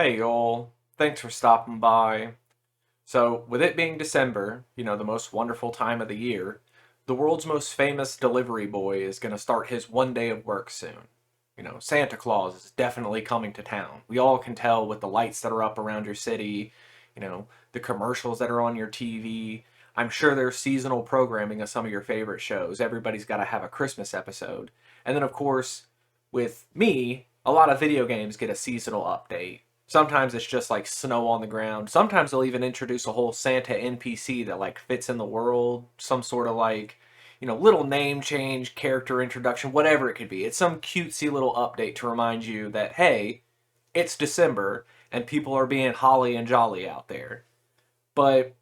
Hey y'all, thanks for stopping by. So, with it being December, the most wonderful time of the year, the world's most famous delivery boy is going to start his one day of work soon. Santa Claus is definitely coming to town. We all can tell with the lights that are up around your city, the commercials that are on your TV. I'm sure there's seasonal programming of some of your favorite shows. Everybody's got to have a Christmas episode. And then, of course, with me, a lot of video games get a seasonal update. Sometimes it's just like snow on the ground. Sometimes they'll even introduce a whole Santa NPC that like fits in the world, some sort of like, little name change, character introduction, whatever it could be. It's some cutesy little update to remind you that hey, it's December and people are being holly and jolly out there. But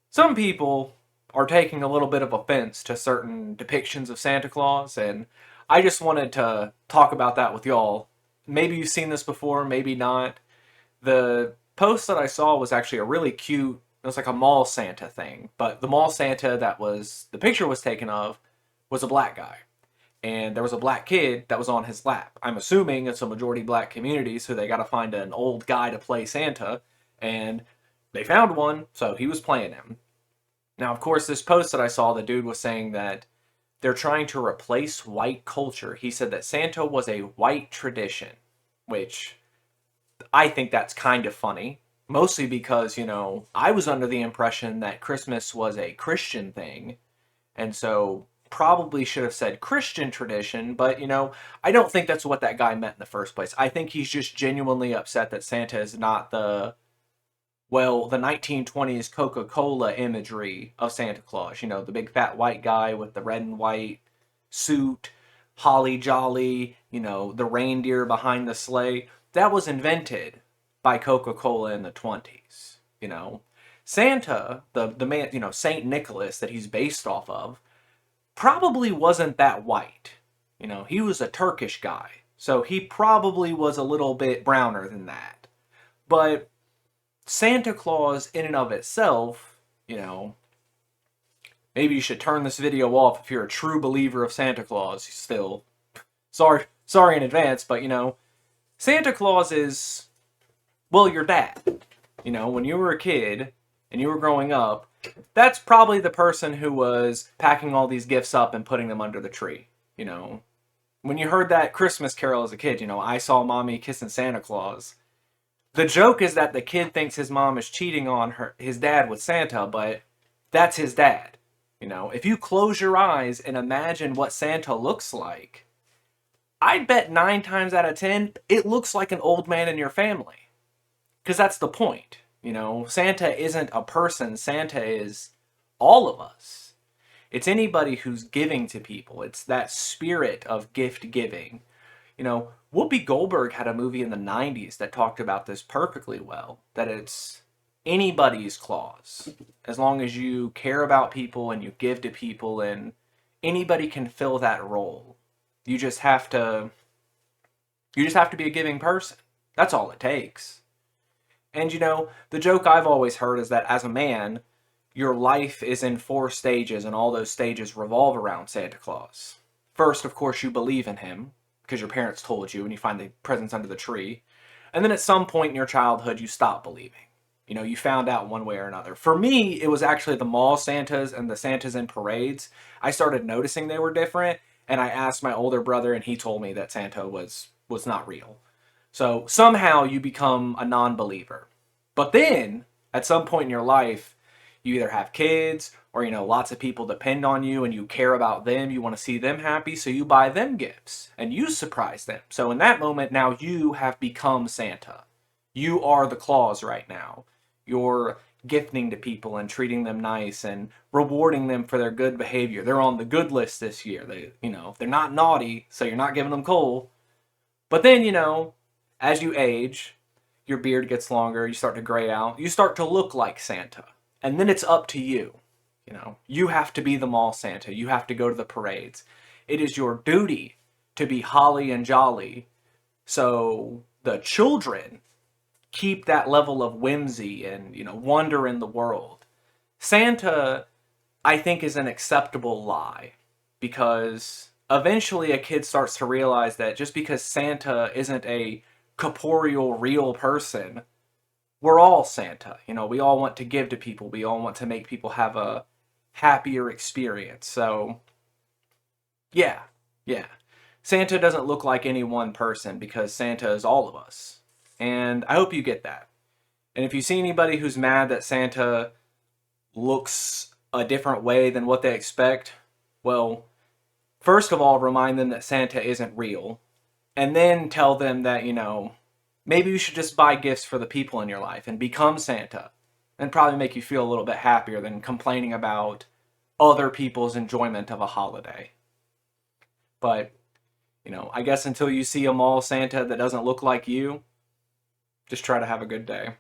some people are taking a little bit of offense to certain depictions of Santa Claus, and I just wanted to talk about that with y'all. Maybe you've seen this before, maybe not. The post that I saw was actually a really cute, it was like a mall Santa thing, but the mall Santa that was the picture was taken of was a black guy. And there was a black kid that was on his lap. I'm assuming it's a majority black community, so they got to find an old guy to play Santa, and they found one, so he was playing him. Now, of course, this post that I saw, the dude was saying that they're trying to replace white culture. He said that Santa was a white tradition, which I think that's kind of funny. Mostly because, I was under the impression that Christmas was a Christian thing, and so probably should have said Christian tradition, but, I don't think that's what that guy meant in the first place. I think he's just genuinely upset that Santa is not the 1920s Coca-Cola imagery of Santa Claus. The big fat white guy with the red and white suit, holly jolly, the reindeer behind the sleigh. That was invented by Coca-Cola in the 20s. Santa, the man, Saint Nicholas that he's based off of, probably wasn't that white. He was a Turkish guy, so he probably was a little bit browner than that. But Santa Claus, in and of itself, maybe you should turn this video off if you're a true believer of Santa Claus still. Sorry in advance, but Santa Claus is, well, your dad. When you were a kid and you were growing up, that's probably the person who was packing all these gifts up and putting them under the tree. When you heard that Christmas carol as a kid, I saw mommy kissing Santa Claus. The joke is that the kid thinks his mom is cheating on his dad with Santa, but that's his dad. If you close your eyes and imagine what Santa looks like, I'd bet 9 times out of 10 it looks like an old man in your family. Because that's the point. Santa isn't a person, Santa is all of us. It's anybody who's giving to people. It's that spirit of gift giving. Whoopi Goldberg had a movie in the 90s that talked about this perfectly well. That it's anybody's Claus. As long as you care about people and you give to people, and anybody can fill that role. You just have to be a giving person. That's all it takes. And the joke I've always heard is that as a man, your life is in 4 stages, and all those stages revolve around Santa Claus. First, of course, you believe in him, because your parents told you, and you find the presents under the tree. And then at some point in your childhood, you stop believing. You found out one way or another. For me, it was actually the mall Santas and the Santas in parades. I started noticing they were different, and I asked my older brother, and he told me that Santa was not real. So somehow you become a non-believer. But then, at some point in your life, you either have kids or, lots of people depend on you and you care about them. You want to see them happy, so you buy them gifts and you surprise them. So in that moment, now you have become Santa. You are the Claus right now. You're gifting to people and treating them nice and rewarding them for their good behavior. They're on the good list this year. They're not naughty, so you're not giving them coal. But then, as you age, your beard gets longer, you start to gray out, you start to look like Santa. And then it's up to you. You have to be the mall Santa. You have to go to the parades. It is your duty to be holly and jolly, so the children keep that level of whimsy and, wonder in the world. Santa, I think, is an acceptable lie, because eventually a kid starts to realize that just because Santa isn't a corporeal, real person, we're all Santa. You know, we all want to give to people. We all want to make people have a happier experience. So, yeah, yeah. Santa doesn't look like any one person because Santa is all of us. And I hope you get that. And if you see anybody who's mad that Santa looks a different way than what they expect, well, first of all, remind them that Santa isn't real. And then tell them that, you know, maybe you should just buy gifts for the people in your life and become Santa. And probably make you feel a little bit happier than complaining about other people's enjoyment of a holiday. But, you know, I guess until you see a mall Santa that doesn't look like you, just try to have a good day.